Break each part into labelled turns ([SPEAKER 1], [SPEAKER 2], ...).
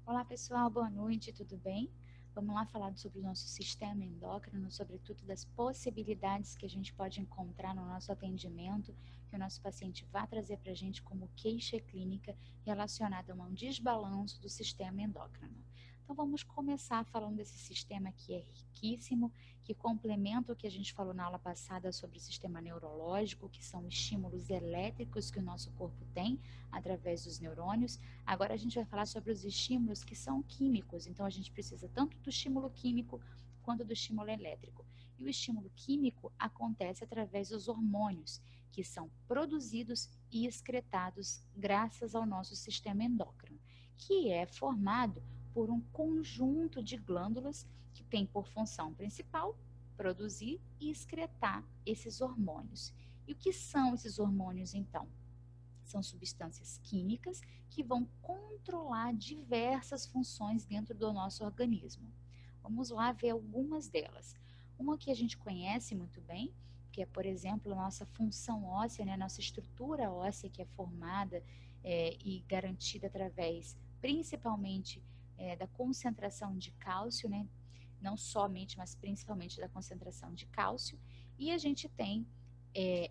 [SPEAKER 1] Olá pessoal, boa noite, tudo bem? Vamos lá falar sobre o nosso sistema endócrino, sobretudo das possibilidades que a gente pode encontrar no nosso atendimento, que o nosso paciente vai trazer para a gente como queixa clínica relacionada a um desbalanço do sistema endócrino. Então vamos começar falando desse sistema que é riquíssimo, que complementa o que a gente falou na aula passada sobre o sistema neurológico, que são estímulos elétricos que o nosso corpo tem através dos neurônios. Agora a gente vai falar sobre os estímulos que são químicos, então a gente precisa tanto do estímulo químico quanto do estímulo elétrico. E o estímulo químico acontece através dos hormônios, que são produzidos e excretados graças ao nosso sistema endócrino, que é formado por um conjunto de glândulas que tem por função principal produzir e excretar esses hormônios. E o que são esses hormônios então? São substâncias químicas que vão controlar diversas funções dentro do nosso organismo. Vamos lá ver algumas delas. Uma que a gente conhece muito bem, que é, por exemplo, a nossa função óssea, né, a nossa estrutura óssea que é formada e garantida através, principalmente, da concentração de cálcio, né, não somente, mas principalmente da concentração de cálcio, e a gente tem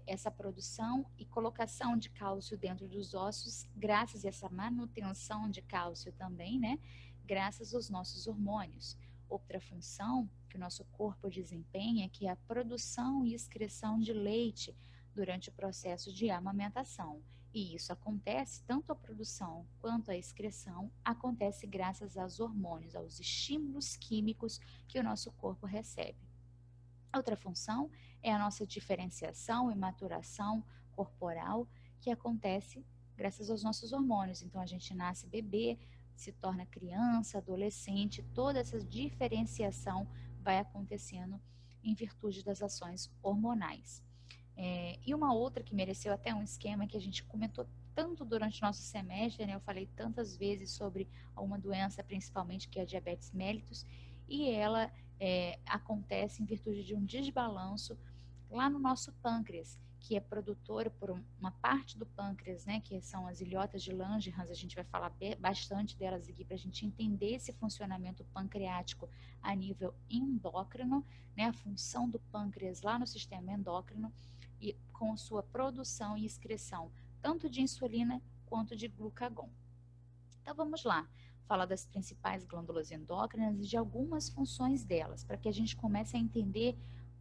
[SPEAKER 1] essa produção e colocação de cálcio dentro dos ossos, graças a essa manutenção de cálcio também, né? Graças aos nossos hormônios. Outra função que o nosso corpo desempenha é que é a produção e excreção de leite durante o processo de amamentação. E isso acontece, tanto a produção quanto a excreção, acontece graças aos hormônios, aos estímulos químicos que o nosso corpo recebe. Outra função é a nossa diferenciação e maturação corporal, que acontece graças aos nossos hormônios. Então, a gente nasce bebê, se torna criança, adolescente, toda essa diferenciação vai acontecendo em virtude das ações hormonais. E uma outra que mereceu até um esquema que a gente comentou tanto durante o nosso semestre, né? Eu falei tantas vezes sobre uma doença, principalmente, que é a diabetes mellitus, e ela acontece em virtude de um desbalanço lá no nosso pâncreas, que é produtor por uma parte do pâncreas, né, que são as ilhotas de Langerhans. A gente vai falar bastante delas aqui para a gente entender esse funcionamento pancreático a nível endócrino, né, a função do pâncreas lá no sistema endócrino, e com sua produção e excreção tanto de insulina quanto de glucagon. Então vamos lá, falar das principais glândulas endócrinas e de algumas funções delas, para que a gente comece a entender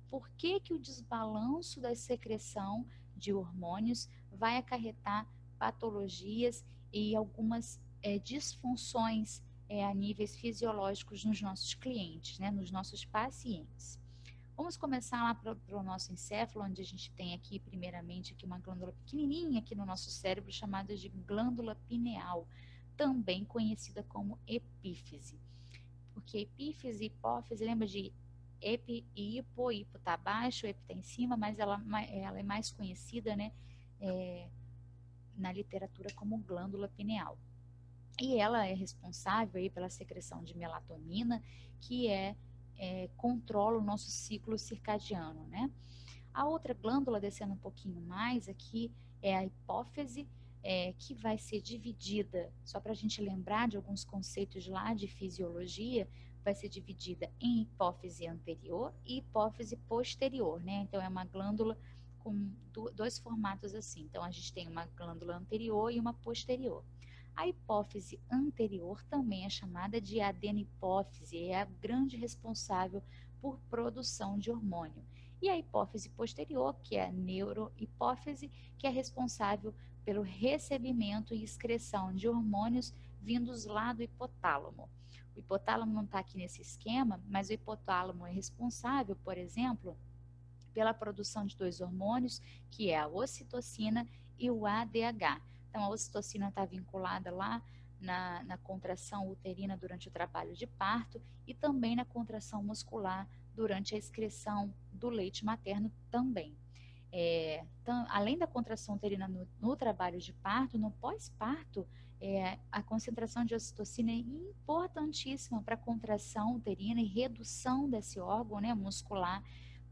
[SPEAKER 1] por que o desbalanço da secreção de hormônios vai acarretar patologias e algumas disfunções a níveis fisiológicos nos nossos clientes, né, nos nossos pacientes. Vamos começar lá para o nosso encéfalo, onde a gente tem aqui, primeiramente, aqui uma glândula pequenininha aqui no nosso cérebro, chamada de glândula pineal, também conhecida como epífise. Porque epífise e hipófise, lembra de epi e hipo está abaixo, epi está em cima, mas ela é mais conhecida, né, na literatura como glândula pineal. E ela é responsável aí pela secreção de melatonina, que controla o nosso ciclo circadiano, né? A outra glândula, descendo um pouquinho mais aqui, é a hipófise, que vai ser dividida, só para a gente lembrar de alguns conceitos lá de fisiologia, vai ser dividida em hipófise anterior e hipófise posterior, né? Então, é uma glândula com dois formatos assim. Então, a gente tem uma glândula anterior e uma posterior. A hipófise anterior também é chamada de adenihipófise, é a grande responsável por produção de hormônio. E a hipófise posterior, que é a neurohipófise, que é responsável pelo recebimento e excreção de hormônios vindos lá do hipotálamo. O hipotálamo não está aqui nesse esquema, mas o hipotálamo é responsável, por exemplo, pela produção de dois hormônios, que é a ocitocina e o ADH. Então, a ocitocina está vinculada lá na contração uterina durante o trabalho de parto e também na contração muscular durante a excreção do leite materno também. Então, além da contração uterina no trabalho de parto, no pós-parto, a concentração de ocitocina é importantíssima para a contração uterina e redução desse órgão, né, muscular,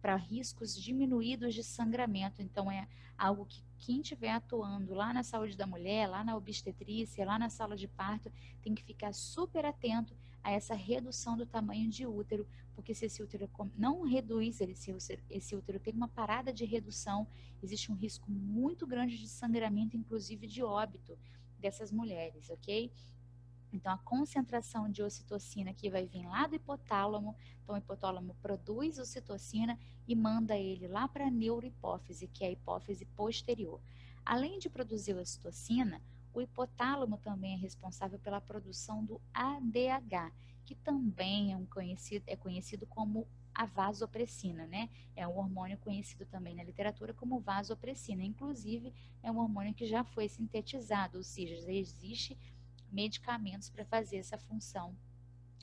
[SPEAKER 1] para riscos diminuídos de sangramento. Então, é algo que quem estiver atuando lá na saúde da mulher, lá na obstetrícia, lá na sala de parto, tem que ficar super atento a essa redução do tamanho de útero, porque se esse útero não reduz, esse útero tem uma parada de redução, existe um risco muito grande de sangramento, inclusive de óbito dessas mulheres, ok? Então, a concentração de ocitocina que vai vir lá do hipotálamo, então o hipotálamo produz ocitocina e manda ele lá para a neurohipófise, que é a hipófise posterior. Além de produzir ocitocina, o hipotálamo também é responsável pela produção do ADH, que também é conhecido como a vasopressina, né? É um hormônio conhecido também na literatura como vasopressina. Inclusive, é um hormônio que já foi sintetizado, ou seja, já existe medicamentos para fazer essa função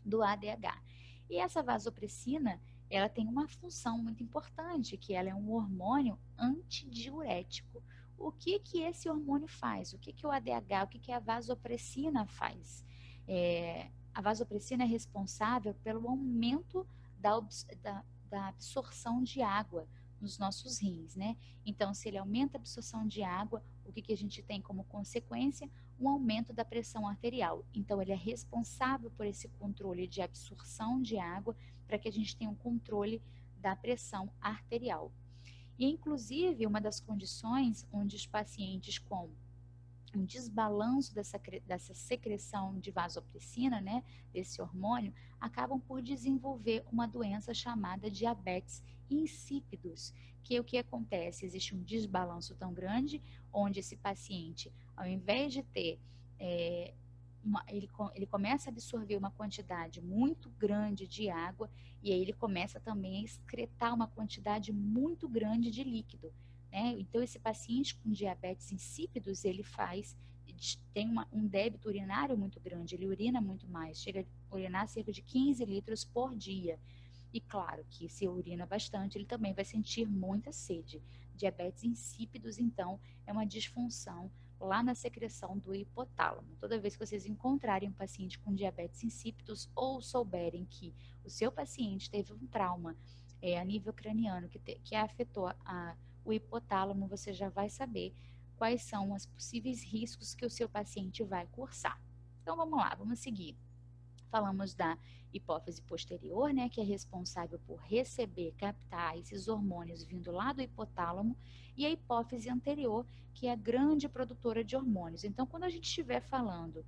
[SPEAKER 1] do ADH. E essa vasopressina, ela tem uma função muito importante, que ela é um hormônio antidiurético. O que que esse hormônio faz? O que que o ADH, o que que a vasopressina faz? A vasopressina é responsável pelo aumento da absorção de água nos nossos rins, né? Então, se ele aumenta a absorção de água, o que que a gente tem como consequência? Um aumento da pressão arterial. Então, ele é responsável por esse controle de absorção de água para que a gente tenha um controle da pressão arterial. E, inclusive, uma das condições onde os pacientes com um desbalanço dessa secreção de vasopressina, né, desse hormônio, acabam por desenvolver uma doença chamada diabetes insípidos, que é o que acontece? Existe um desbalanço tão grande, onde esse paciente, ao invés de ter, ele começa a absorver uma quantidade muito grande de água, e aí ele começa também a excretar uma quantidade muito grande de líquido. Então, esse paciente com diabetes insípidos, ele tem um débito urinário muito grande, ele urina muito mais, chega a urinar cerca de 15 litros por dia. E claro que se urina bastante, ele também vai sentir muita sede. Diabetes insípidos, então, é uma disfunção lá na secreção do hipotálamo. Toda vez que vocês encontrarem um paciente com diabetes insípidos ou souberem que o seu paciente teve um trauma a nível craniano que afetou o hipotálamo, você já vai saber quais são os possíveis riscos que o seu paciente vai cursar. Então, vamos lá, vamos seguir. Falamos da hipófise posterior, né, que é responsável por receber, captar esses hormônios vindo lá do hipotálamo, e a hipófise anterior, que é a grande produtora de hormônios. Então, quando a gente estiver falando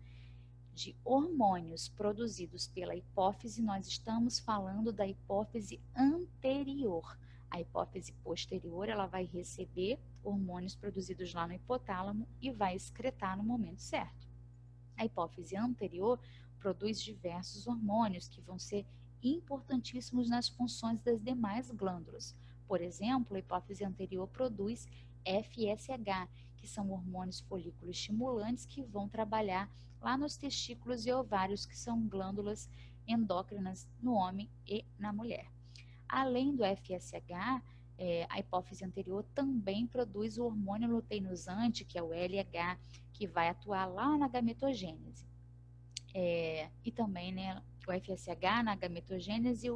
[SPEAKER 1] de hormônios produzidos pela hipófise, nós estamos falando da hipófise anterior. A hipófise posterior, ela vai receber hormônios produzidos lá no hipotálamo e vai excretar no momento certo. A hipófise anterior produz diversos hormônios que vão ser importantíssimos nas funções das demais glândulas. Por exemplo, a hipófise anterior produz FSH, que são hormônios folículo estimulantes que vão trabalhar lá nos testículos e ovários, que são glândulas endócrinas no homem e na mulher. Além do FSH, a hipófise anterior também produz o hormônio luteinosante, que é o LH, que vai atuar lá na gametogênese. E também, né, o FSH na gametogênese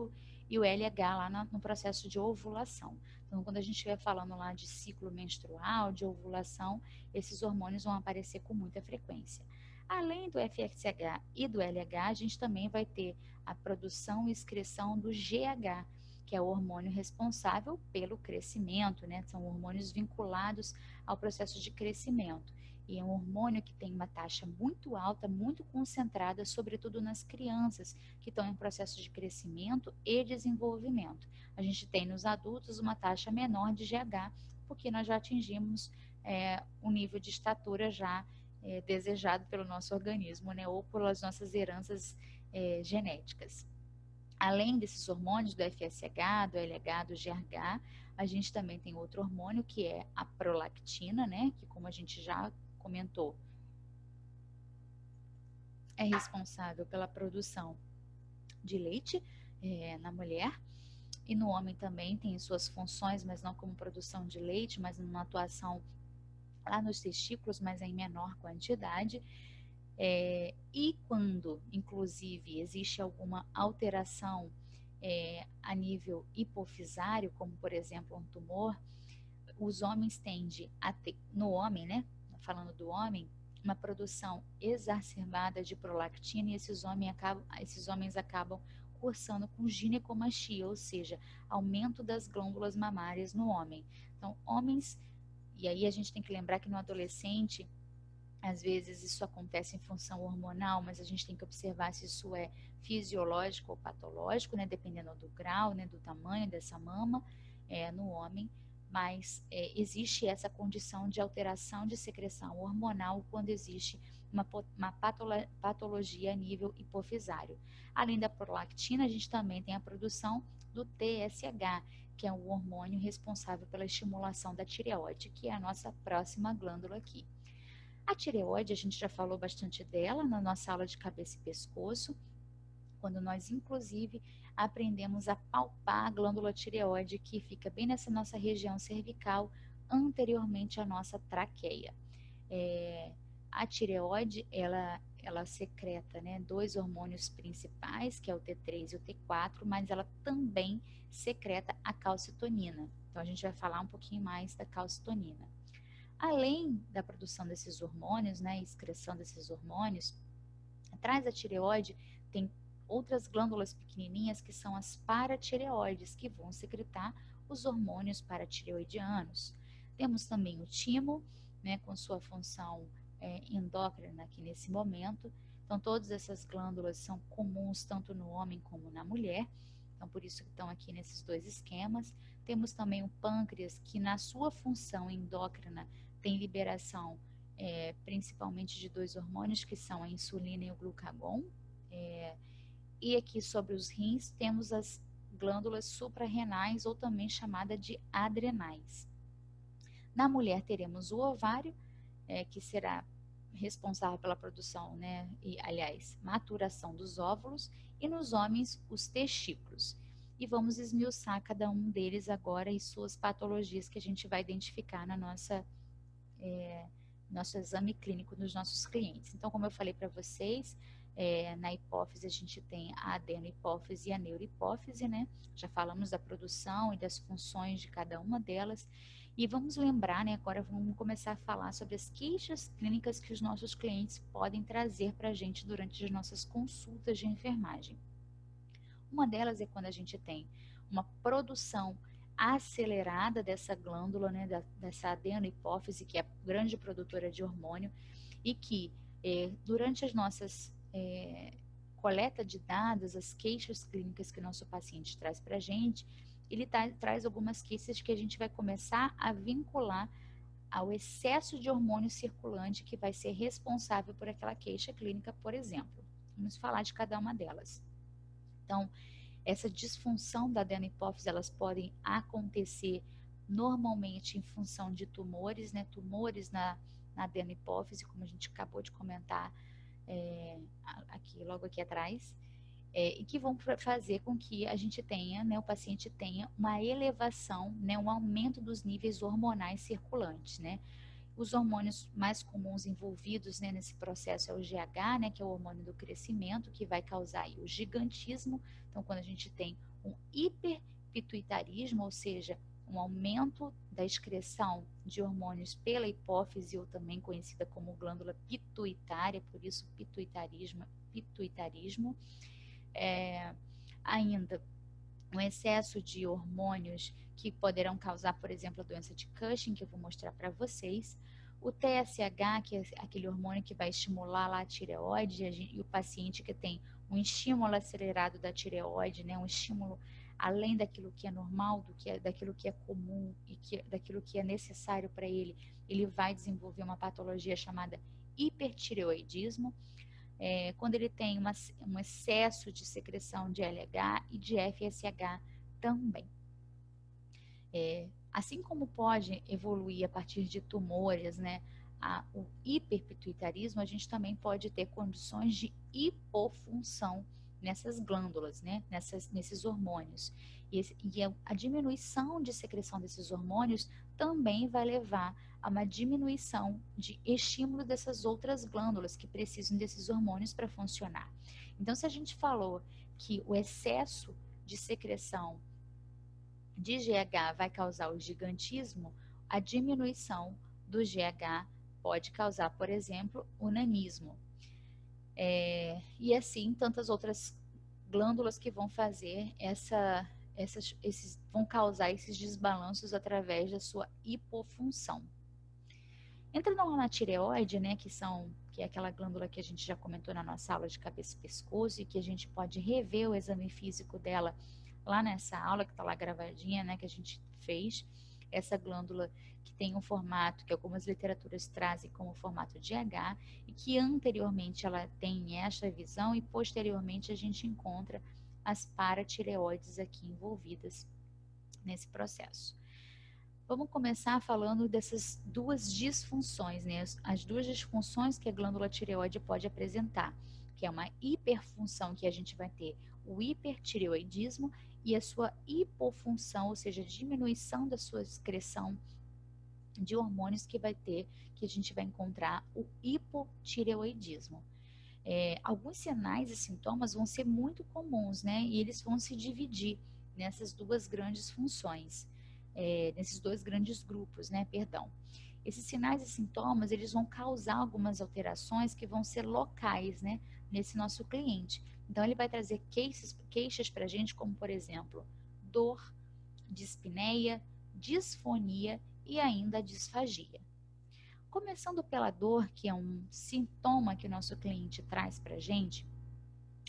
[SPEAKER 1] e o LH lá no processo de ovulação. Então, quando a gente estiver falando lá de ciclo menstrual, de ovulação, esses hormônios vão aparecer com muita frequência. Além do FSH e do LH, a gente também vai ter a produção e excreção do GH, que é o hormônio responsável pelo crescimento, né? São hormônios vinculados ao processo de crescimento. E é um hormônio que tem uma taxa muito alta, muito concentrada, sobretudo nas crianças que estão em processo de crescimento e desenvolvimento. A gente tem nos adultos uma taxa menor de GH, porque nós já atingimos um nível de estatura já desejado pelo nosso organismo, né, ou pelas nossas heranças genéticas. Além desses hormônios do FSH, do LH, do GH, a gente também tem outro hormônio que é a prolactina, né, que como a gente já comentou, é responsável pela produção de leite na mulher, e no homem também tem suas funções, mas não como produção de leite, mas numa atuação lá nos testículos, mas em menor quantidade. E quando, inclusive, existe alguma alteração a nível hipofisário, como por exemplo um tumor, os homens tendem a ter, no homem, né, falando do homem, uma produção exacerbada de prolactina, e esses homens acabam cursando com ginecomastia, ou seja, aumento das glândulas mamárias no homem. Então, homens, e aí a gente tem que lembrar que no adolescente, às vezes isso acontece em função hormonal, mas a gente tem que observar se isso é fisiológico ou patológico, né, dependendo do grau, né, do tamanho dessa mama no homem, mas existe essa condição de alteração de secreção hormonal quando existe uma patologia a nível hipofisário. Além da prolactina, a gente também tem a produção do TSH, que é o hormônio responsável pela estimulação da tireoide, que é a nossa próxima glândula aqui. A tireoide, a gente já falou bastante dela na nossa aula de cabeça e pescoço, quando nós, inclusive, aprendemos a palpar a glândula tireoide, que fica bem nessa nossa região cervical, anteriormente à nossa traqueia. A tireoide, ela secreta, né, dois hormônios principais, que é o T3 e o T4, mas ela também secreta a calcitonina. Então, a gente vai falar um pouquinho mais da calcitonina. Além da produção desses hormônios, né, excreção desses hormônios, atrás da tireoide tem outras glândulas pequenininhas que são as paratireoides, que vão secretar os hormônios paratireoidianos. Temos também o timo, né, com sua função endócrina aqui nesse momento. Então, todas essas glândulas são comuns tanto no homem como na mulher. Então, por isso que estão aqui nesses dois esquemas. Temos também o pâncreas, que na sua função endócrina tem liberação principalmente de dois hormônios, que são a insulina e o glucagon. E aqui sobre os rins temos as glândulas suprarrenais, ou também chamada de adrenais. Na mulher teremos o ovário, que será responsável pela produção, né, e, aliás, maturação dos óvulos, e nos homens os testículos. E vamos esmiuçar cada um deles agora e suas patologias que a gente vai identificar na nosso exame clínico dos nossos clientes. Então, como eu falei para vocês, na hipófise a gente tem a adenohipófise e a neurohipófise, né? Já falamos da produção e das funções de cada uma delas. E vamos lembrar, né? Agora vamos começar a falar sobre as queixas clínicas que os nossos clientes podem trazer para a gente durante as nossas consultas de enfermagem. Uma delas é quando a gente tem uma produção acelerada dessa glândula, né, dessa adenohipófise, que é a grande produtora de hormônio, e que durante as nossas coleta de dados, as queixas clínicas que o nosso paciente traz para a gente, ele traz algumas queixas que a gente vai começar a vincular ao excesso de hormônio circulante que vai ser responsável por aquela queixa clínica, por exemplo. Vamos falar de cada uma delas. Então, essa disfunção da adenohipófise, elas podem acontecer normalmente em função de tumores, né? Tumores na adenohipófise, como a gente acabou de comentar logo aqui atrás, e que vão fazer com que a gente tenha, né, o paciente tenha uma elevação, né, um aumento dos níveis hormonais circulantes, né? Os hormônios mais comuns envolvidos, né, nesse processo é o GH, né, que é o hormônio do crescimento, que vai causar aí o gigantismo. Então, quando a gente tem um hiperpituitarismo, ou seja, um aumento da excreção de hormônios pela hipófise, ou também conhecida como glândula pituitária, por isso pituitarismo. Ainda um excesso de hormônios que poderão causar, por exemplo, a doença de Cushing, que eu vou mostrar para vocês. O TSH, que é aquele hormônio que vai estimular lá a tireoide, e o paciente que tem um estímulo acelerado da tireoide, né, um estímulo além daquilo que é normal, daquilo que é comum e daquilo que é necessário para ele, ele vai desenvolver uma patologia chamada hipertireoidismo. Quando ele tem um excesso de secreção de LH e de FSH também. Assim como pode evoluir a partir de tumores, né, o hiperpituitarismo, a gente também pode ter condições de hipofunção nessas glândulas, né, nesses hormônios. E a diminuição de secreção desses hormônios também vai levar a uma diminuição de estímulo dessas outras glândulas que precisam desses hormônios para funcionar. Então, se a gente falou que o excesso de secreção de GH vai causar o gigantismo, a diminuição do GH pode causar, por exemplo, o nanismo. E assim, tantas outras glândulas que vão fazer vão causar esses desbalanços através da sua hipofunção. Entrando lá na tireoide, né, que é aquela glândula que a gente já comentou na nossa aula de cabeça e pescoço e que a gente pode rever o exame físico dela lá nessa aula que está lá gravadinha, né, que a gente fez. Essa glândula que tem um formato que algumas literaturas trazem como formato de H e que anteriormente ela tem esta visão e posteriormente a gente encontra as paratireoides aqui envolvidas nesse processo. Vamos começar falando dessas duas disfunções, né? As duas disfunções que a glândula tireoide pode apresentar, que é uma hiperfunção, que a gente vai ter o hipertireoidismo, e a sua hipofunção, ou seja, diminuição da sua excreção de hormônios, que a gente vai encontrar o hipotireoidismo. Alguns sinais e sintomas vão ser muito comuns, né? E eles vão se dividir nessas duas grandes funções. Nesses dois grandes grupos, né, perdão. Esses sinais e sintomas, eles vão causar algumas alterações que vão ser locais, né, nesse nosso cliente. Então, ele vai trazer queixas para a gente, como, por exemplo, dor, dispneia, disfonia e ainda disfagia. Começando pela dor, que é um sintoma que o nosso cliente traz para a gente,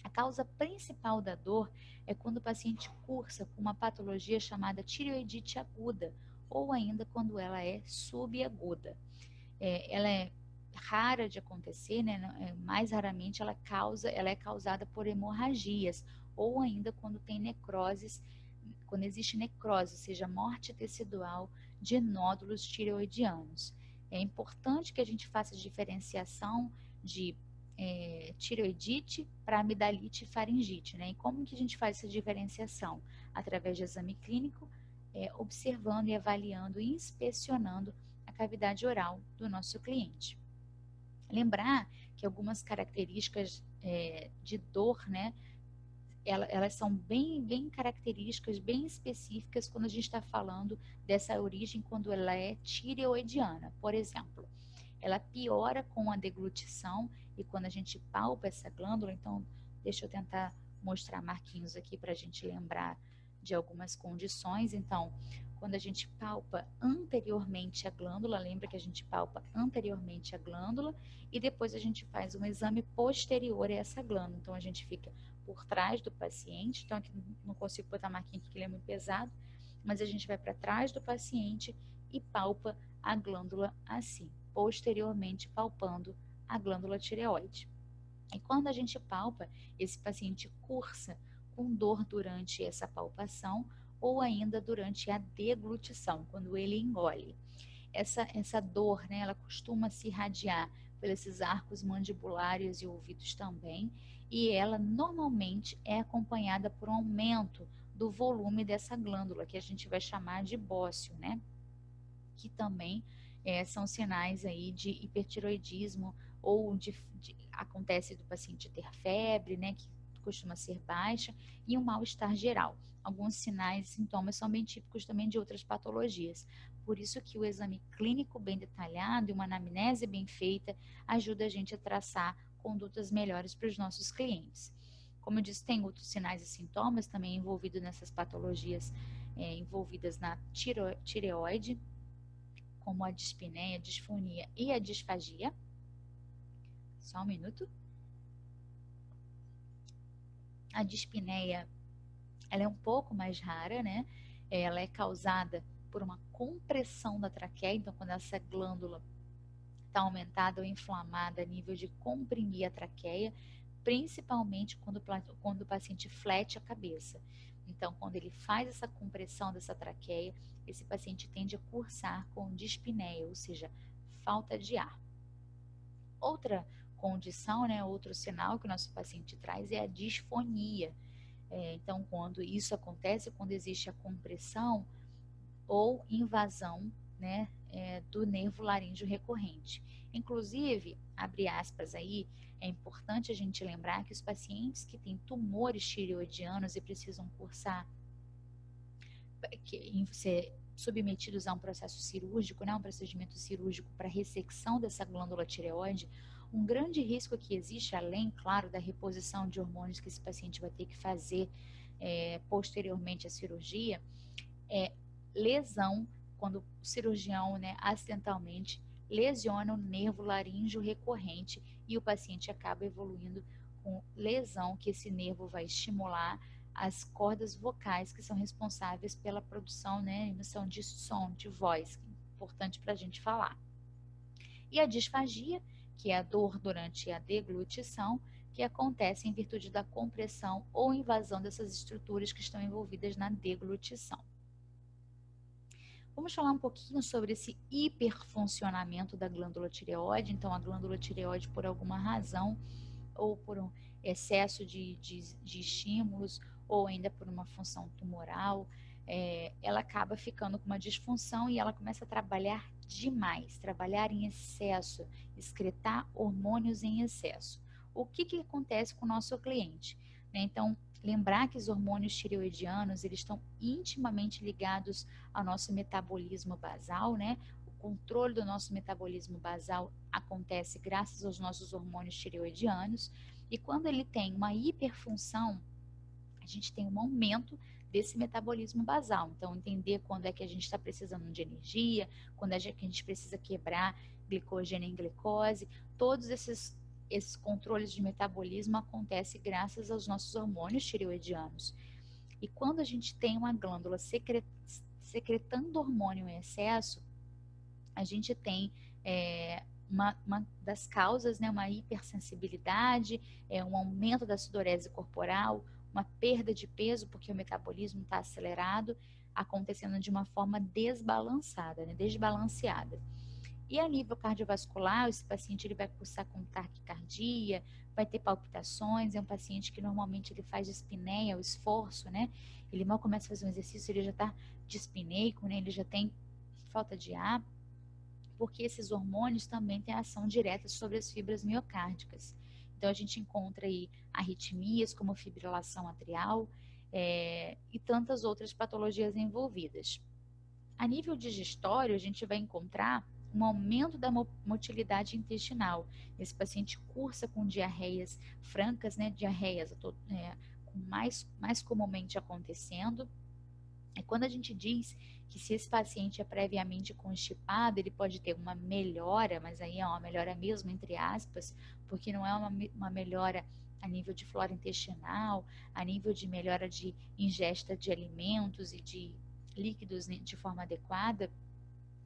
[SPEAKER 1] a causa principal da dor é quando o paciente cursa com uma patologia chamada tireoidite aguda, ou ainda quando ela é subaguda. Ela é rara de acontecer, né? Mais raramente ela é causada por hemorragias, ou ainda quando tem necroses, quando existe necrose, ou seja, morte tecidual de nódulos tireoidianos. É importante que a gente faça diferenciação de tireoidite para amidalite e faringite, né? E como que a gente faz essa diferenciação? Através de exame clínico, observando e avaliando e inspecionando a cavidade oral do nosso cliente. Lembrar que algumas características de dor, né? Elas são bem características, bem específicas quando a gente está falando dessa origem, quando ela é tireoidiana. Por exemplo, ela piora com a deglutição e quando a gente palpa essa glândula. Então, deixa eu tentar mostrar marquinhos aqui para a gente lembrar de algumas condições. Então, quando a gente palpa anteriormente a glândula, lembra que a gente palpa anteriormente a glândula e depois a gente faz um exame posterior a essa glândula. Então, a gente fica por trás do paciente. Então, aqui não consigo botar marquinho porque ele é muito pesado, mas a gente vai para trás do paciente e palpa a glândula assim, posteriormente palpando a glândula tireoide. E quando a gente palpa, esse paciente cursa com dor durante essa palpação ou ainda durante a deglutição, quando ele engole. Essa dor, né, ela costuma se irradiar pelos arcos mandibulares e ouvidos também, e ela normalmente é acompanhada por um aumento do volume dessa glândula, que a gente vai chamar de bócio, né? Que também são sinais aí de hipertiroidismo, ou acontece do paciente ter febre, né, que costuma ser baixa, e um mal-estar geral. Alguns sinais e sintomas são bem típicos também de outras patologias. Por isso que o exame clínico bem detalhado e uma anamnese bem feita ajuda a gente a traçar condutas melhores para os nossos clientes. Como eu disse, tem outros sinais e sintomas também envolvidos nessas patologias envolvidas na tireoide, como a dispneia, a disfonia e a disfagia. Só um minuto. A dispneia, ela é um pouco mais rara, né? Ela é causada por uma compressão da traqueia. Então, quando essa glândula está aumentada ou inflamada a nível de comprimir a traqueia, principalmente quando o paciente flete a cabeça. Então, quando ele faz essa compressão dessa traqueia, esse paciente tende a cursar com dispneia, ou seja, falta de ar. Outra condição, né, outro sinal que o nosso paciente traz é a disfonia. Então, quando isso acontece, quando existe a compressão ou invasão, né, do nervo laríngeo recorrente. Inclusive, abre aspas aí, é importante a gente lembrar que os pacientes que têm tumores tireoidianos e precisam cursar, ser submetidos a um processo cirúrgico, né, um procedimento cirúrgico para ressecção dessa glândula tireoide, um grande risco que existe, além, claro, da reposição de hormônios que esse paciente vai ter que fazer posteriormente à cirurgia, é lesão, quando o cirurgião, né, acidentalmente lesiona o nervo laríngeo recorrente e o paciente acaba evoluindo com lesão, que esse nervo vai estimular as cordas vocais que são responsáveis pela produção, né, emissão de som, de voz, que é importante para a gente falar. E a disfagia, que é a dor durante a deglutição, que acontece em virtude da compressão ou invasão dessas estruturas que estão envolvidas na deglutição. Vamos falar um pouquinho sobre esse hiperfuncionamento da glândula tireoide. Então, a glândula tireoide, por alguma razão, ou por um excesso de estímulos, ou ainda por uma função tumoral, ela acaba ficando com uma disfunção e ela começa a trabalhar demais, trabalhar em excesso, excretar hormônios em excesso. O que acontece com o nosso cliente? Então, lembrar que os hormônios tireoidianos, eles estão intimamente ligados ao nosso metabolismo basal, né? O controle do nosso metabolismo basal acontece graças aos nossos hormônios tireoidianos, e quando ele tem uma hiperfunção, a gente tem um aumento desse metabolismo basal. Então, entender quando é que a gente está precisando de energia, quando é que a gente precisa quebrar glicogênio em glicose, todos esses controles de metabolismo acontecem graças aos nossos hormônios tireoidianos. E quando a gente tem uma glândula secretando hormônio em excesso, a gente tem uma das causas, né, uma hipersensibilidade, um aumento da sudorese corporal, uma perda de peso, porque o metabolismo está acelerado, acontecendo de uma forma desbalançada, né, desbalanceada. E a nível cardiovascular, esse paciente ele vai cursar com taquicardia, vai ter palpitações, é um paciente que normalmente ele faz dispneia, o esforço, né? Ele mal começa a fazer um exercício, ele já está dispneico, né? Ele já tem falta de ar, porque esses hormônios também têm ação direta sobre as fibras miocárdicas. Então, a gente encontra aí arritmias, como fibrilação atrial, e tantas outras patologias envolvidas. A nível digestório, a gente vai encontrar um aumento da motilidade intestinal. Esse paciente cursa com diarreias francas, né, diarreias mais comumente acontecendo. E quando a gente diz que se esse paciente é previamente constipado, ele pode ter uma melhora, mas aí é uma melhora mesmo, entre aspas, porque não é uma melhora a nível de flora intestinal, a nível de melhora de ingesta de alimentos e de líquidos de forma adequada,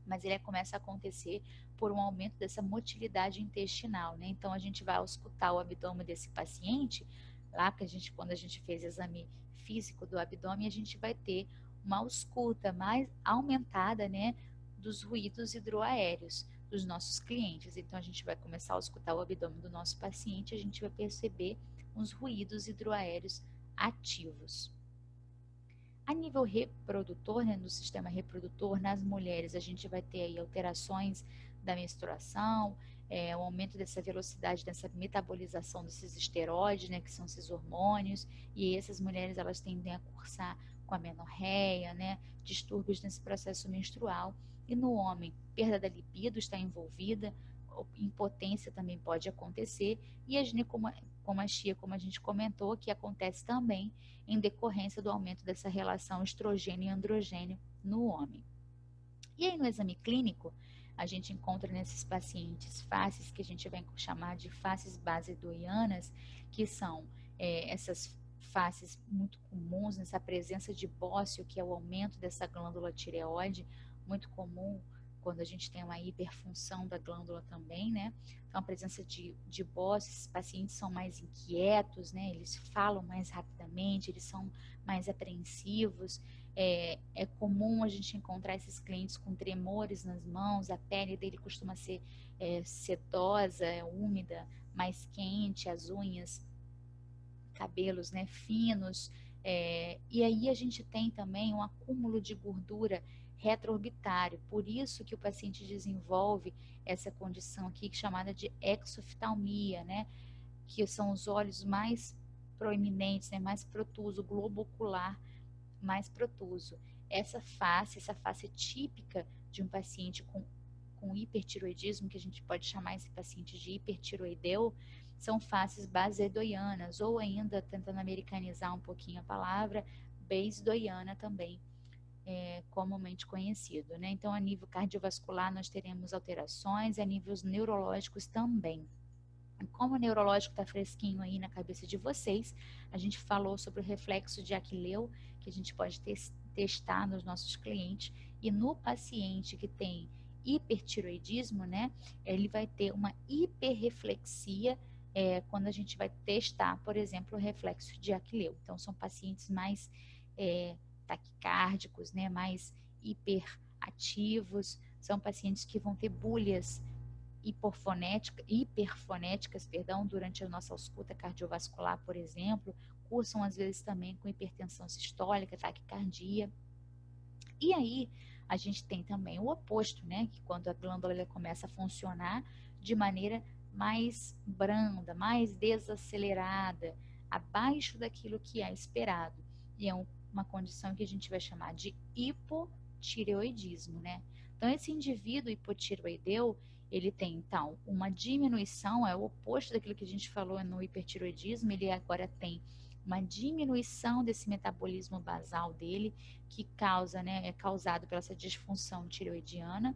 [SPEAKER 1] mas ele começa a acontecer por um aumento dessa motilidade intestinal, né? Então, a gente vai auscultar o abdômen desse paciente, lá, porque quando a gente fez exame físico do abdômen, a gente vai ter uma ausculta mais aumentada, né, dos ruídos hidroaéreos dos nossos clientes. Então, a gente vai começar a auscultar o abdômen do nosso paciente, a gente vai perceber uns ruídos hidroaéreos ativos. A nível reprodutor, né, no sistema reprodutor, nas mulheres, a gente vai ter aí alterações da menstruação, o aumento dessa velocidade, dessa metabolização desses esteroides, né, que são esses hormônios, e essas mulheres, elas tendem a cursar com amenorreia, né, distúrbios nesse processo menstrual. E no homem, perda da libido está envolvida, impotência também pode acontecer, e a ginecomastia, como a gente comentou, que acontece também em decorrência do aumento dessa relação estrogênio e androgênio no homem. E aí no exame clínico, a gente encontra nesses pacientes faces que a gente vai chamar de faces basidoianas, que são essas faces muito comuns nessa presença de bócio, que é o aumento dessa glândula tireoide, muito comum quando a gente tem uma hiperfunção da glândula também, né? Então, a presença de bócio, esses pacientes são mais inquietos, né? Eles falam mais rapidamente, eles são mais apreensivos. É comum a gente encontrar esses clientes com tremores nas mãos, a pele dele costuma ser sedosa, úmida, mais quente, as unhas, cabelos, né, finos. E aí a gente tem também um acúmulo de gordura retroorbitário. Por isso que o paciente desenvolve essa condição aqui chamada de exoftalmia, né? Que são os olhos mais proeminentes, né? Mais protuso, o globo ocular mais protuso. Essa face típica de um paciente com hipertiroidismo, que a gente pode chamar esse paciente de hipertiroideu, são faces basedoianas, ou ainda, tentando americanizar um pouquinho a palavra, basedoiana também, comumente conhecido, né? Então, a nível cardiovascular, nós teremos alterações, a níveis neurológicos também. Como o neurológico está fresquinho aí na cabeça de vocês, a gente falou sobre o reflexo de Aquileu, que a gente pode testar nos nossos clientes, e no paciente que tem hipertiroidismo, né, ele vai ter uma hiperreflexia quando a gente vai testar, por exemplo, o reflexo de Aquileu. Então, são pacientes mais taquicárdicos, né, mais hiperativos, são pacientes que vão ter bulhas hiperfonéticas, durante a nossa ausculta cardiovascular, por exemplo, cursam às vezes também com hipertensão sistólica, taquicardia. E aí, a gente tem também o oposto, né? Que quando a glândula ela começa a funcionar de maneira mais branda, mais desacelerada, abaixo daquilo que é esperado. E é uma condição que a gente vai chamar de hipotireoidismo, né? Então, esse indivíduo hipotireoideu, ele tem, então, uma diminuição, é o oposto daquilo que a gente falou no hipertireoidismo, ele agora tem uma diminuição desse metabolismo basal dele, que causa, né, é causado pela essa disfunção tireoidiana.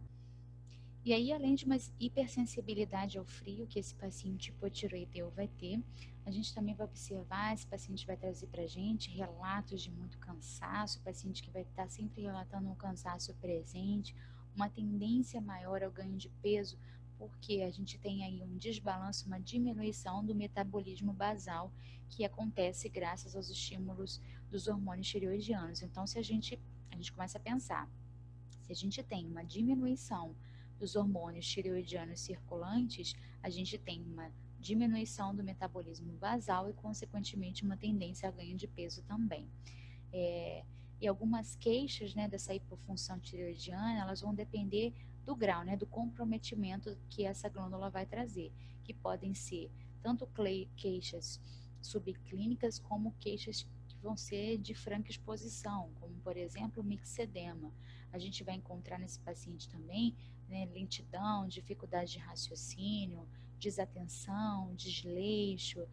[SPEAKER 1] E aí, além de uma hipersensibilidade ao frio que esse paciente hipotireoideu vai ter, a gente também vai observar, esse paciente vai trazer para a gente relatos de muito cansaço, o paciente que vai estar sempre relatando um cansaço presente, uma tendência maior ao ganho de peso, porque a gente tem aí um desbalanço, uma diminuição do metabolismo basal que acontece graças aos estímulos dos hormônios tireoidianos. Então, se a gente começa a pensar, se a gente tem uma diminuição dos hormônios tireoidianos circulantes, a gente tem uma diminuição do metabolismo basal e, consequentemente, uma tendência a ganho de peso também. E algumas queixas, né, dessa hipofunção tireoidiana, elas vão depender do grau, né, do comprometimento que essa glândula vai trazer, que podem ser tanto queixas subclínicas como queixas que vão ser de franca exposição, como, por exemplo, o mixedema. A gente vai encontrar nesse paciente também, né, lentidão, dificuldade de raciocínio, desatenção, desleixo,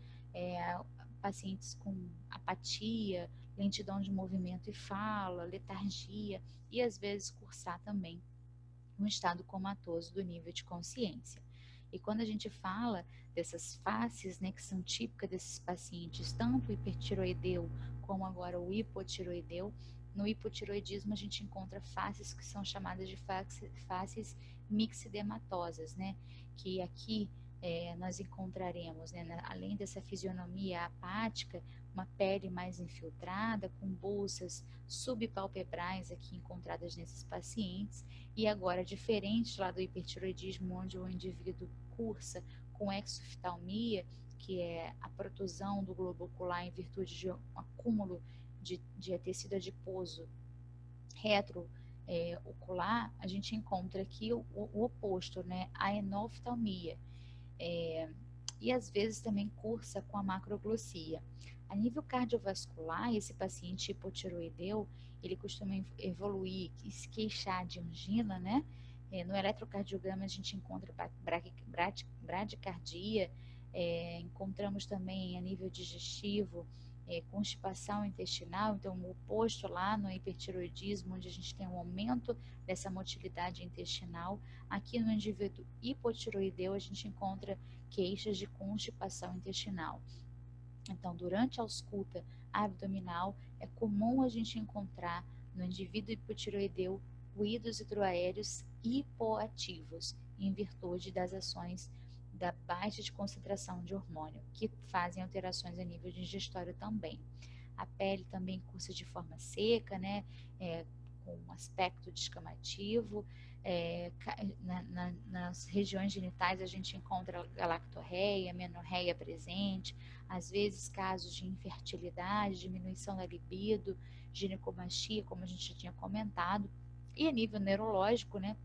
[SPEAKER 1] pacientes com apatia, lentidão de movimento e fala, letargia e às vezes cursar também um estado comatoso do nível de consciência. E quando a gente fala dessas faces, né, que são típicas desses pacientes, tanto o hipertiroideu como agora o hipotiroideu, no hipotiroidismo a gente encontra faces que são chamadas de faces mixedematosas, né, que aqui nós encontraremos, né, além dessa fisionomia apática, uma pele mais infiltrada, com bolsas subpalpebrais aqui encontradas nesses pacientes, e agora, diferente lá do hipertiroidismo, onde o indivíduo cursa com exoftalmia, que é a protusão do globo ocular em virtude de um acúmulo de tecido adiposo retroocular, a gente encontra aqui o oposto, né, a enoftalmia. E às vezes também cursa com a macroglossia. A nível cardiovascular, esse paciente hipotiroideu, ele costuma evoluir e se queixar de angina, né? No eletrocardiograma a gente encontra bradicardia, encontramos também a nível digestivo, constipação intestinal, então o oposto lá no hipertiroidismo, onde a gente tem um aumento dessa motilidade intestinal, aqui no indivíduo hipotiroideu a gente encontra queixas de constipação intestinal. Então, durante a ausculta abdominal, é comum a gente encontrar no indivíduo hipotiroideu ruídos hidroaéreos hipoativos, em virtude das ações da baixa de concentração de hormônio, que fazem alterações a nível digestório também. A pele também cursa de forma seca, né, com um aspecto descamativo. Nas regiões genitais a gente encontra galactorreia, menorreia presente, às vezes casos de infertilidade, diminuição da libido, ginecomastia, como a gente já tinha comentado, E a nível neurológico, né,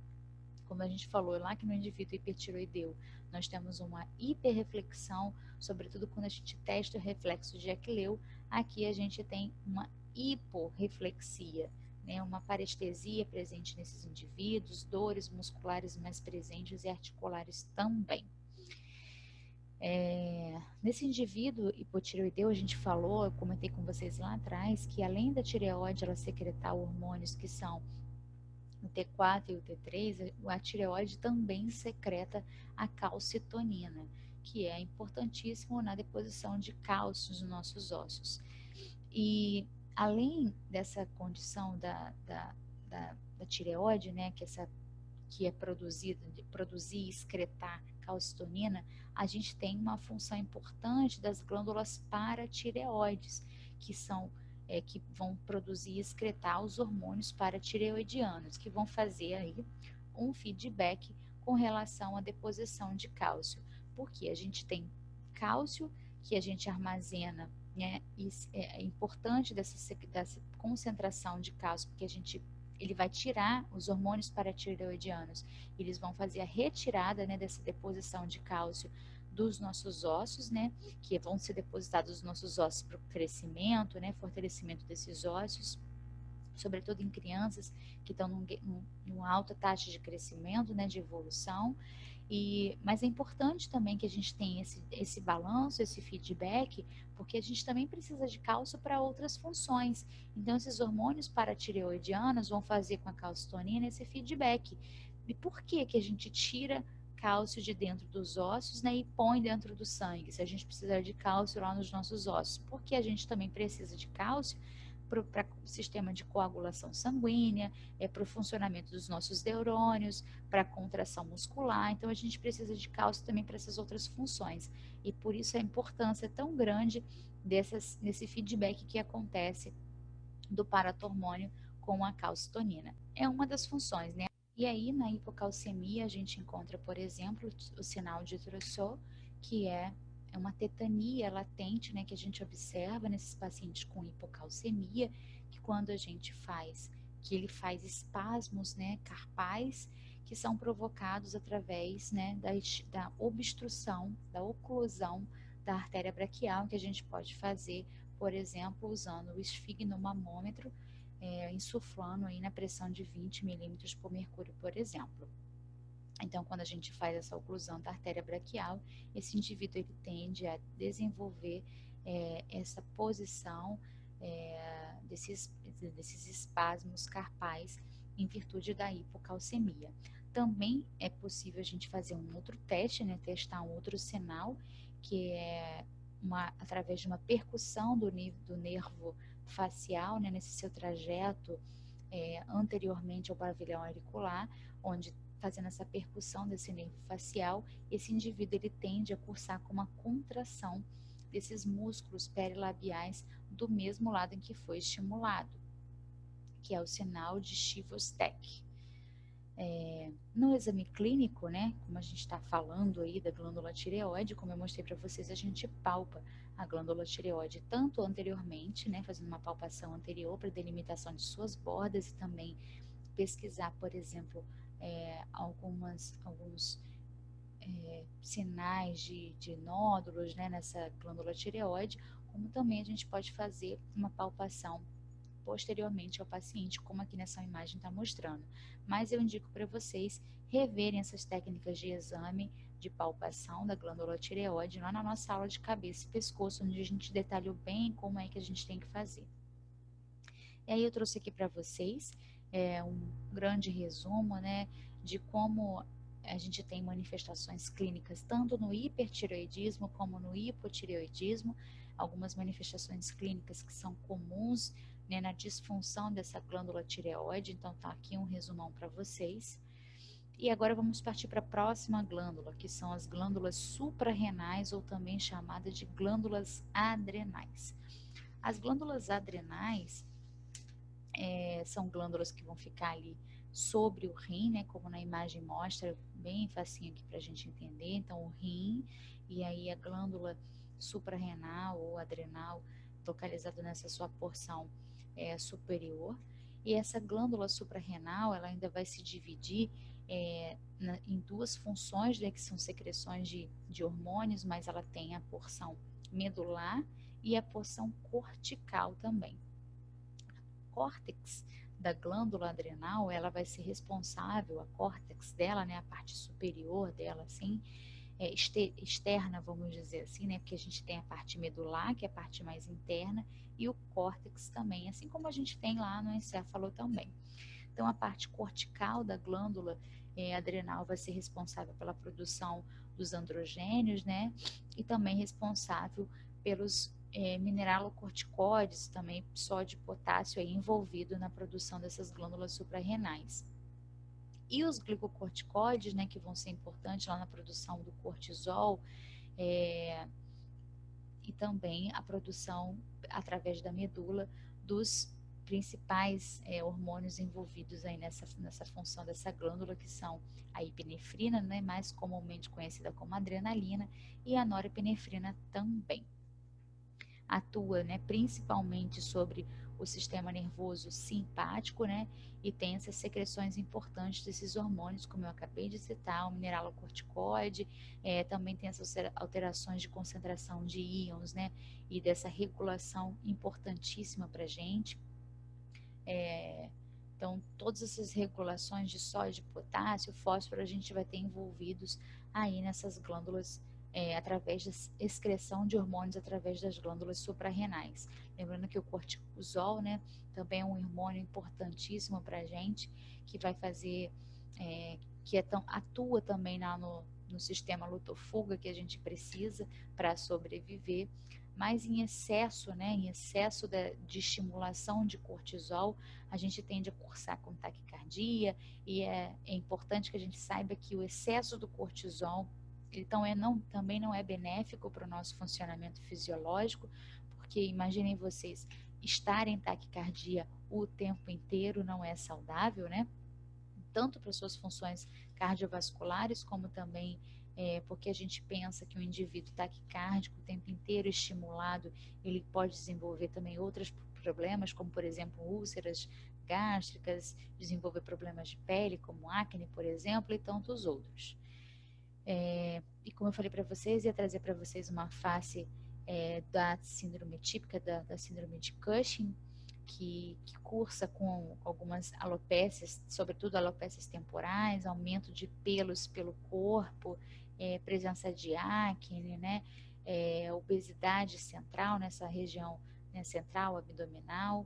[SPEAKER 1] como a gente falou lá que no indivíduo hipertiroideu nós temos uma hiperreflexão, sobretudo quando a gente testa o reflexo de Ekleu, aqui a gente tem uma hiporreflexia, né, uma parestesia presente nesses indivíduos, dores musculares mais presentes e articulares também. Nesse indivíduo hipotireoideu, a gente falou, eu comentei com vocês lá atrás, que além da tireoide ela secretar hormônios que são o T4 e o T3, a tireoide também secreta a calcitonina, que é importantíssimo na deposição de cálcio nos nossos ossos. E além dessa condição da tireoide, né, que é produzida, de produzir e excretar calcitonina, a gente tem uma função importante das glândulas paratireoides, que vão produzir e excretar os hormônios paratireoidianos, que vão fazer aí um feedback com relação à deposição de cálcio, porque a gente tem cálcio que a gente armazena, né, e é importante dessa concentração de cálcio, porque ele vai tirar os hormônios paratireoidianos, eles vão fazer a retirada, né, dessa deposição de cálcio dos nossos ossos, né, que vão ser depositados nos nossos ossos para o crescimento, né, fortalecimento desses ossos, sobretudo em crianças que estão numa alta taxa de crescimento, né, de evolução. Mas é importante também que a gente tenha esse balanço, esse feedback, porque a gente também precisa de cálcio para outras funções. Então, esses hormônios paratireoidianos vão fazer com a calcitonina esse feedback. E por que que a gente tira cálcio de dentro dos ossos, né, e põe dentro do sangue, se a gente precisa de cálcio lá nos nossos ossos? Porque a gente também precisa de cálcio para o sistema de coagulação sanguínea, para o funcionamento dos nossos neurônios, para a contração muscular. Então, a gente precisa de cálcio também para essas outras funções. E por isso a importância tão grande nesse feedback que acontece do paratormônio com a calcitonina. É uma das funções, né? E aí, na hipocalcemia, a gente encontra, por exemplo, o sinal de Trousseau, que é uma tetania latente, né, que a gente observa nesses pacientes com hipocalcemia, que quando a gente que ele faz espasmos, né, carpais, que são provocados através, né, da obstrução, da oclusão da artéria braquial, que a gente pode fazer, por exemplo, usando o esfigmomômetro, insuflando aí na pressão de 20 milímetros por mercúrio, por exemplo. Então, quando a gente faz essa oclusão da artéria braquial, esse indivíduo ele tende a desenvolver essa posição desses espasmos carpais em virtude da hipocalcemia. Também é possível a gente fazer um outro teste, né, testar um outro sinal, que é através de uma percussão do nervo facial, né, nesse seu trajeto anteriormente ao pavilhão auricular, onde fazendo essa percussão desse nervo facial, esse indivíduo ele tende a cursar com uma contração desses músculos perilabiais do mesmo lado em que foi estimulado, que é o sinal de Chvostek. No exame clínico, né, como a gente está falando aí da glândula tireoide, como eu mostrei para vocês, a gente palpa a glândula tireoide tanto anteriormente, né, fazendo uma palpação anterior para delimitação de suas bordas e também pesquisar, por exemplo, alguns sinais de nódulos, né, nessa glândula tireoide, como também a gente pode fazer uma palpação posteriormente ao paciente, como aqui nessa imagem está mostrando. Mas eu indico para vocês reverem essas técnicas de exame de palpação da glândula tireoide lá na nossa aula de cabeça e pescoço, onde a gente detalhou bem como é que a gente tem que fazer. E aí eu trouxe aqui para vocês um grande resumo, né, de como a gente tem manifestações clínicas tanto no hipertireoidismo como no hipotireoidismo, algumas manifestações clínicas que são comuns, né, na disfunção dessa glândula tireoide. Então tá aqui um resumão para vocês. E agora vamos partir para a próxima glândula, que são as glândulas suprarrenais, ou também chamadas de glândulas adrenais. As glândulas adrenais são glândulas que vão ficar ali sobre o rim, né, como na imagem mostra, bem facinho aqui para a gente entender. Então, o rim e aí a glândula suprarrenal ou adrenal, localizada nessa sua porção superior. E essa glândula suprarrenal, ela ainda vai se dividir em duas funções, né, que são secreções de hormônios, mas ela tem a porção medular e a porção cortical também. A córtex da glândula adrenal, ela vai ser responsável, a córtex dela, né, a parte superior dela, assim, externa, vamos dizer assim, né, porque a gente tem a parte medular, que é a parte mais interna, e o córtex também, assim como a gente tem lá no encéfalo também. Então, a parte cortical da glândula adrenal vai ser responsável pela produção dos androgênios, né? E também responsável pelos mineralocorticoides, também sódio e potássio aí envolvido na produção dessas glândulas suprarrenais. E os glicocorticoides, né, que vão ser importantes lá na produção do cortisol, e também a produção através da medula dos principais hormônios envolvidos aí nessa função dessa glândula, que são a epinefrina, né, mais comumente conhecida como adrenalina, e a norepinefrina também. Atua, né, principalmente sobre o sistema nervoso simpático, né, e tem essas secreções importantes desses hormônios, como eu acabei de citar, o mineralocorticoide, também tem essas alterações de concentração de íons, né, e dessa regulação importantíssima para a gente. Então, todas essas regulações de sódio, potássio, fósforo, a gente vai ter envolvidos aí nessas glândulas através da excreção de hormônios através das glândulas suprarrenais. Lembrando que o cortisol, né, também é um hormônio importantíssimo para a gente, que vai fazer, atua também no sistema luto-fuga que a gente precisa para sobreviver, mas em excesso, né, de estimulação de cortisol, a gente tende a cursar com taquicardia, e é importante que a gente saiba que o excesso do cortisol, então também não é benéfico para o nosso funcionamento fisiológico, porque imaginem vocês, estar em taquicardia o tempo inteiro não é saudável, né? Tanto para suas funções cardiovasculares, como também porque a gente pensa que o indivíduo taquicárdico o tempo inteiro estimulado, ele pode desenvolver também outros problemas, como por exemplo úlceras gástricas, desenvolver problemas de pele, como acne, por exemplo, e tantos outros. E como eu falei para vocês, ia trazer para vocês uma face da síndrome típica da síndrome de Cushing, que cursa com algumas alopécias, sobretudo alopécias temporais, aumento de pelos pelo corpo, presença de acne, né, obesidade central nessa região, né, central, abdominal,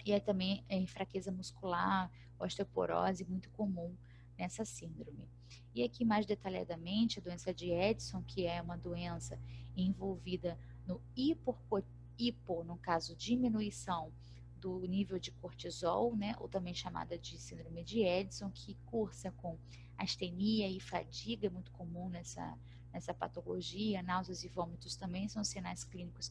[SPEAKER 1] e aí também fraqueza muscular, osteoporose, muito comum nessa síndrome. E aqui mais detalhadamente, a doença de Edson, que é uma doença envolvida no no caso, diminuição do nível de cortisol, né, ou também chamada de síndrome de Edson, que cursa com astenia e fadiga, muito comum nessa patologia. Náuseas e vômitos também são sinais clínicos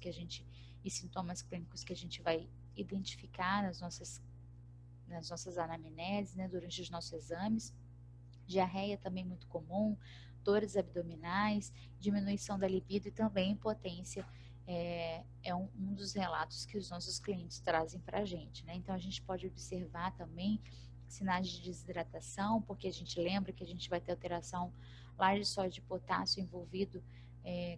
[SPEAKER 1] e sintomas clínicos que a gente vai identificar nas nossas anamneses, né, durante os nossos exames. Diarreia também muito comum, dores abdominais, diminuição da libido e também impotência um dos relatos que os nossos clientes trazem para a gente, né? Então a gente pode observar também sinais de desidratação, porque a gente lembra que a gente vai ter alteração lá de sódio e potássio envolvido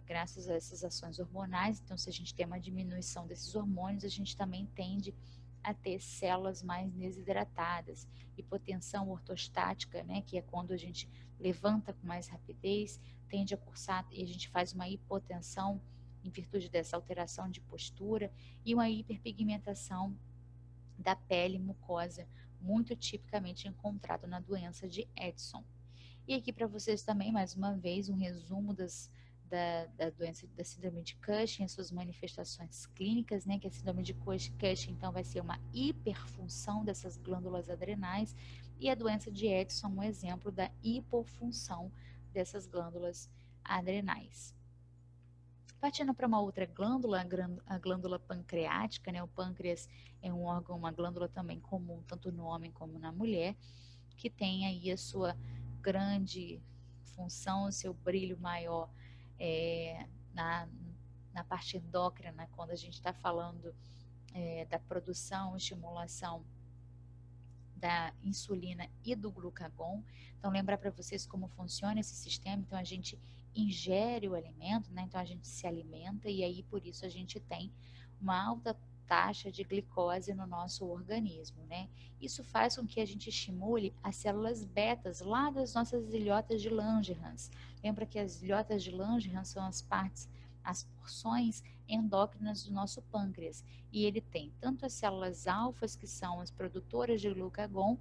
[SPEAKER 1] graças a essas ações hormonais. Então, se a gente tem uma diminuição desses hormônios, a gente também tende a ter células mais desidratadas, hipotensão ortostática, né, que é quando a gente levanta com mais rapidez, tende a cursar e a gente faz uma hipotensão em virtude dessa alteração de postura, e uma hiperpigmentação da pele mucosa, muito tipicamente encontrado na doença de Edson. E aqui para vocês também, mais uma vez, um resumo da doença da síndrome de Cushing, as suas manifestações clínicas, né, que a síndrome de Cushing, então, vai ser uma hiperfunção dessas glândulas adrenais, e a doença de Edson, um exemplo da hipofunção dessas glândulas adrenais. Partindo para uma outra glândula, a glândula pancreática, né? O pâncreas é um órgão, uma glândula também comum, tanto no homem como na mulher, que tem aí a sua grande função, o seu brilho maior na parte endócrina, quando a gente está falando da produção, estimulação da insulina e do glucagon. Então, lembrar para vocês como funciona esse sistema. Então, a gente ingere o alimento, né? Então, a gente se alimenta e aí, por isso, a gente tem uma alta taxa de glicose no nosso organismo, né? Isso faz com que a gente estimule as células betas lá das nossas ilhotas de Langerhans. Lembra que as ilhotas de Langerhans são as porções endócrinas do nosso pâncreas. E ele tem tanto as células alfas, que são as produtoras de glucagon,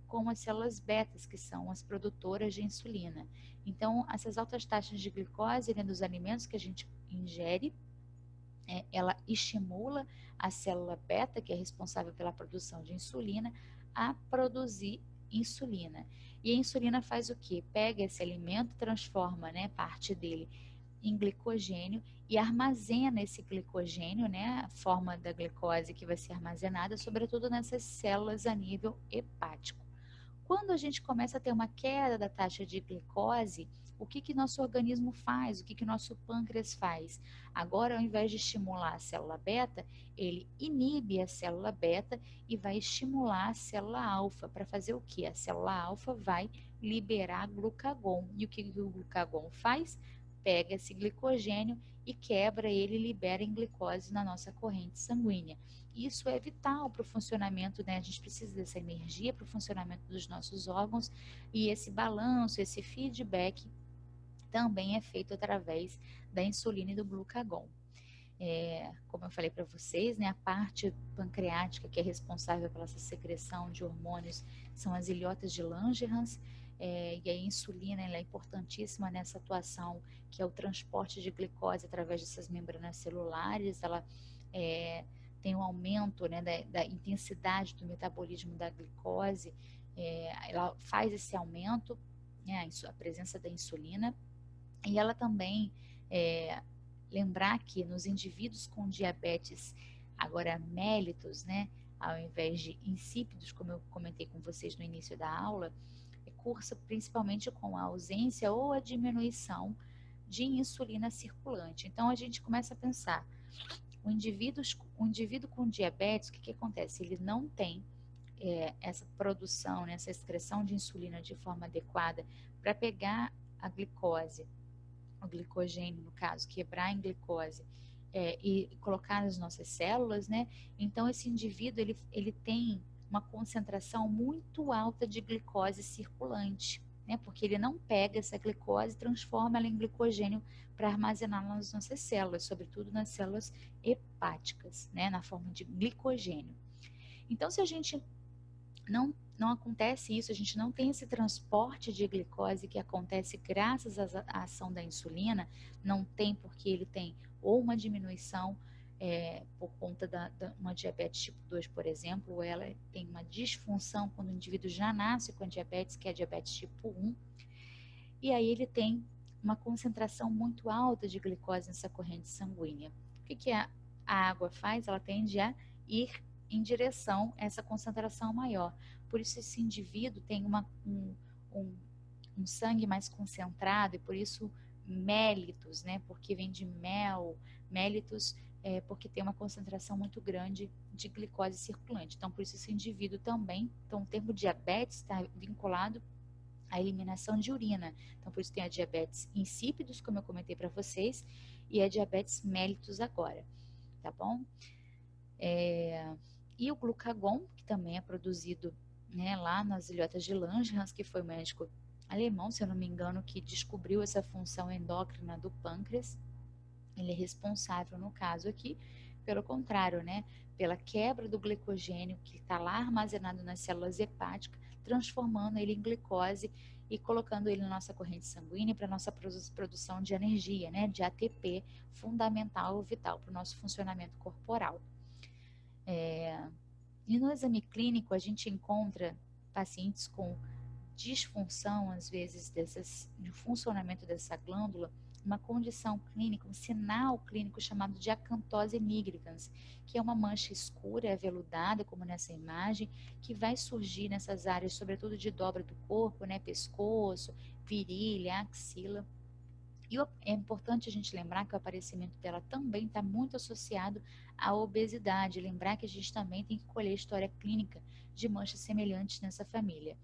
[SPEAKER 1] como as células betas, que são as produtoras de insulina. Então, essas altas taxas de glicose, né, dos alimentos que a gente ingere, ela estimula a célula beta, que é responsável pela produção de insulina, a produzir insulina. E a insulina faz o quê? Pega esse alimento, transforma, né, parte dele em glicogênio e armazena esse glicogênio, né, a forma da glicose que vai ser armazenada, sobretudo nessas células a nível hepático. Quando a gente começa a ter uma queda da taxa de glicose, o que nosso organismo faz? O que nosso pâncreas faz? Agora, ao invés de estimular a célula beta, ele inibe a célula beta e vai estimular a célula alfa. Para fazer o que? A célula alfa vai liberar glucagon. E o que o glucagon faz? Pega esse glicogênio e quebra ele e libera em glicose na nossa corrente sanguínea. Isso é vital para o funcionamento, né? A gente precisa dessa energia para o funcionamento dos nossos órgãos e esse balanço, esse feedback também é feito através da insulina e do glucagon. Como eu falei para vocês, né, a parte pancreática que é responsável pela essa secreção de hormônios são as ilhotas de Langerhans, e a insulina ela é importantíssima nessa atuação, que é o transporte de glicose através dessas membranas celulares. Ela tem um aumento, né, da intensidade do metabolismo da glicose, ela faz esse aumento, né, a presença da insulina, e ela também lembrar que nos indivíduos com diabetes agora mellitus, né, ao invés de insípidos, como eu comentei com vocês no início da aula, cursa principalmente com a ausência ou a diminuição de insulina circulante. Então a gente começa a pensar, o indivíduo com diabetes, o que acontece? Ele não tem essa produção, né, essa excreção de insulina de forma adequada para pegar a glicose, o glicogênio, no caso, quebrar em glicose e colocar nas nossas células, né? Então, esse indivíduo, ele tem uma concentração muito alta de glicose circulante, né? Porque ele não pega essa glicose e transforma ela em glicogênio para armazenar nas nossas células, sobretudo nas células hepáticas, né? Na forma de glicogênio. Então, se a gente não acontece isso, a gente não tem esse transporte de glicose que acontece graças à ação da insulina, não tem porque ele tem ou uma diminuição por conta de uma diabetes tipo 2, por exemplo, ou ela tem uma disfunção quando o indivíduo já nasce com a diabetes, que é a diabetes tipo 1, e aí ele tem uma concentração muito alta de glicose nessa corrente sanguínea. O que a água faz? Ela tende a ir em direção a essa concentração maior. Por isso esse indivíduo tem um sangue mais concentrado e por isso mellitus, né? Porque vem de mel, mellitus porque tem uma concentração muito grande de glicose circulante. Então por isso esse indivíduo também, então o termo diabetes está vinculado à eliminação de urina. Então por isso tem a diabetes insípidos, como eu comentei para vocês, e a diabetes mellitus agora, tá bom? E o glucagon, que também é produzido, né, lá nas ilhotas de Langerhans, que foi o médico alemão, se eu não me engano, que descobriu essa função endócrina do pâncreas. Ele é responsável, no caso aqui, pelo contrário, né, pela quebra do glicogênio que está lá armazenado nas células hepáticas, transformando ele em glicose e colocando ele na nossa corrente sanguínea para a nossa produção de energia, né, de ATP, fundamental, vital para o nosso funcionamento corporal. E no exame clínico a gente encontra pacientes com disfunção, às vezes, de funcionamento dessa glândula, uma condição clínica, um sinal clínico chamado de acantose nigricans, que é uma mancha escura, aveludada, como nessa imagem, que vai surgir nessas áreas, sobretudo de dobra do corpo, né, pescoço, virilha, axila. E é importante a gente lembrar que o aparecimento dela também está muito associado à obesidade. Lembrar que a gente também tem que colher história clínica de manchas semelhantes nessa família.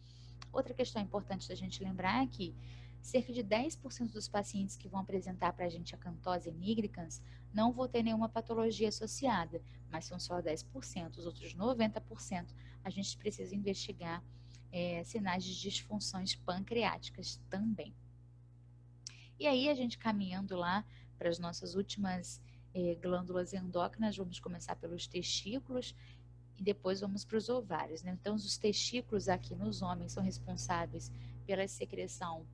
[SPEAKER 1] Outra questão importante da gente lembrar é que cerca de 10% dos pacientes que vão apresentar para a gente acantose nigricans não vão ter nenhuma patologia associada, mas são só 10%. Os outros 90% a gente precisa investigar sinais de disfunções pancreáticas também. E aí, a gente caminhando lá para as nossas últimas glândulas endócrinas, vamos começar pelos testículos e depois vamos para os ovários, né? Então, os testículos aqui nos homens são responsáveis pela secreção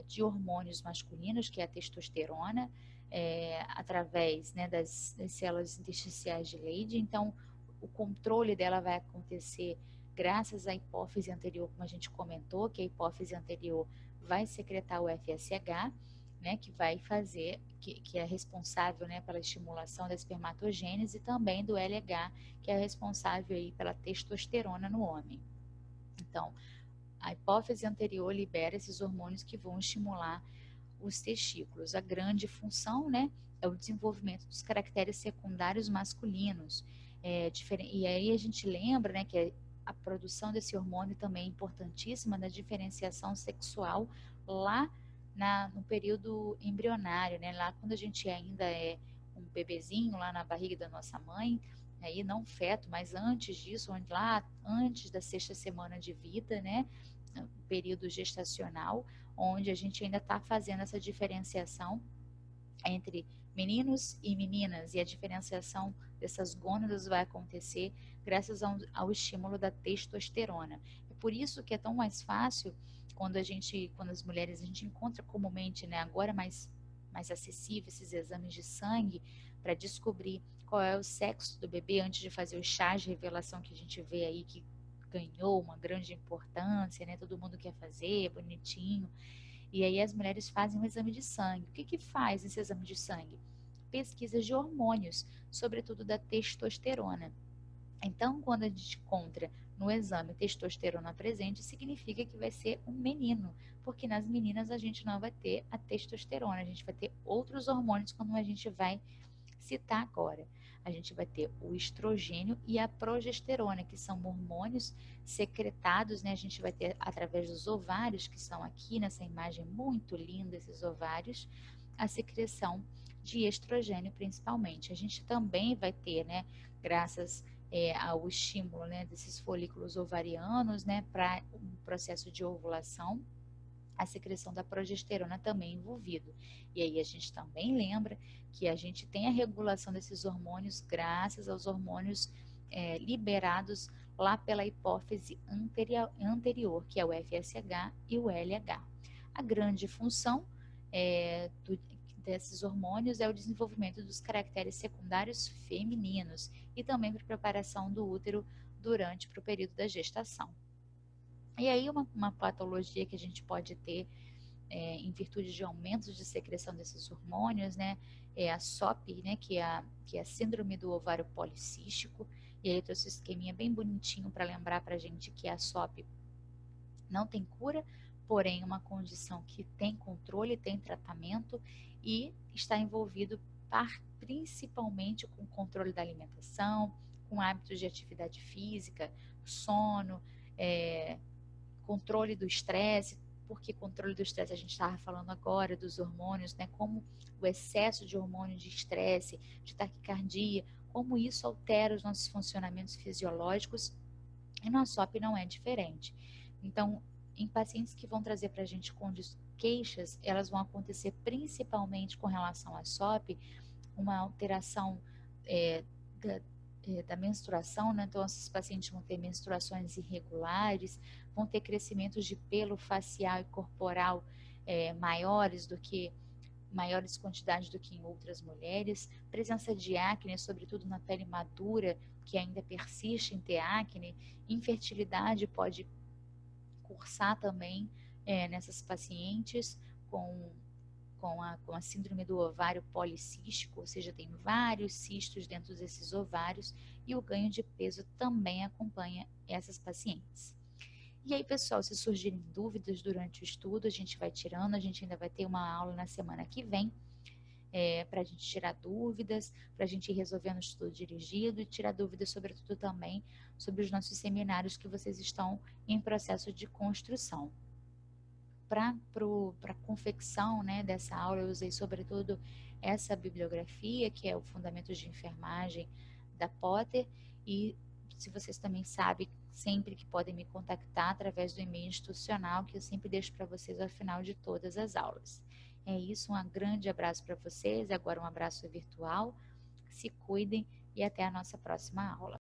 [SPEAKER 1] de hormônios masculinos, que é a testosterona, através, né, das células intersticiais de Leydig. Então, o controle dela vai acontecer graças à hipófise anterior, como a gente comentou, que a hipófise anterior vai secretar o FSH, né, que vai fazer, que é responsável, né, pela estimulação da espermatogênese, e também do LH, que é responsável aí pela testosterona no homem. Então, a hipófise anterior libera esses hormônios que vão estimular os testículos. A grande função, né, é o desenvolvimento dos caracteres secundários masculinos. E aí a gente lembra, né, que a produção desse hormônio também é importantíssima na diferenciação sexual lá no período embrionário, né, lá quando a gente ainda é um bebezinho lá na barriga da nossa mãe, aí não feto, mas antes disso, lá antes da 6ª semana de vida, né, período gestacional, onde a gente ainda está fazendo essa diferenciação entre meninos e meninas, e a diferenciação dessas gônadas vai acontecer graças ao estímulo da testosterona. É por isso que é tão mais fácil quando as mulheres, a gente encontra comumente, né, agora mais acessível esses exames de sangue para descobrir qual é o sexo do bebê antes de fazer os chás de revelação que a gente vê aí que ganhou uma grande importância, né? Todo mundo quer fazer, bonitinho. E aí as mulheres fazem um exame de sangue. O que faz esse exame de sangue? Pesquisas de hormônios, sobretudo da testosterona. Então, quando a gente encontra no exame testosterona presente, significa que vai ser um menino, porque nas meninas a gente não vai ter a testosterona, a gente vai ter outros hormônios, como a gente vai citar agora. A gente vai ter o estrogênio e a progesterona, que são hormônios secretados, né? A gente vai ter através dos ovários, que são aqui nessa imagem muito linda, esses ovários, a secreção de estrogênio principalmente. A gente também vai ter, né, graças ao estímulo, né, desses folículos ovarianos, né, para o processo de ovulação, a secreção da progesterona também envolvido. E aí a gente também lembra que a gente tem a regulação desses hormônios graças aos hormônios liberados lá pela hipófise anterior, que é o FSH e o LH. A grande função desses hormônios é o desenvolvimento dos caracteres secundários femininos e também para a preparação do útero durante o período da gestação. E aí uma patologia que a gente pode ter em virtude de aumentos de secreção desses hormônios, né, é a SOP, né, que é a síndrome do ovário policístico. E aí eu trouxe esse esqueminha bem bonitinho para lembrar para a gente que a SOP não tem cura, porém é uma condição que tem controle, tem tratamento e está envolvido principalmente com o controle da alimentação, com hábitos de atividade física, sono, controle do estresse, porque controle do estresse a gente estava falando agora dos hormônios, né? Como o excesso de hormônio de estresse, de taquicardia, como isso altera os nossos funcionamentos fisiológicos, e no SOP não é diferente. Então, em pacientes que vão trazer para a gente queixas, elas vão acontecer principalmente com relação à SOP, uma alteração da menstruação, né? Então, esses pacientes vão ter menstruações irregulares, vão ter crescimentos de pelo facial e corporal maiores quantidades do que em outras mulheres, presença de acne, sobretudo na pele madura, que ainda persiste em ter acne, infertilidade pode cursar também nessas pacientes com a síndrome do ovário policístico, ou seja, tem vários cistos dentro desses ovários, e o ganho de peso também acompanha essas pacientes. E aí, pessoal, se surgirem dúvidas durante o estudo, a gente vai tirando, a gente ainda vai ter uma aula na semana que vem, para a gente tirar dúvidas, para a gente ir resolvendo o estudo dirigido e tirar dúvidas, sobretudo também, sobre os nossos seminários que vocês estão em processo de construção. Para a confecção, né, dessa aula, eu usei sobretudo essa bibliografia, que é o Fundamentos de Enfermagem da Potter, e se vocês também sabem, sempre que podem me contactar através do e-mail institucional, que eu sempre deixo para vocês ao final de todas as aulas. É isso, um grande abraço para vocês, agora um abraço virtual, se cuidem e até a nossa próxima aula.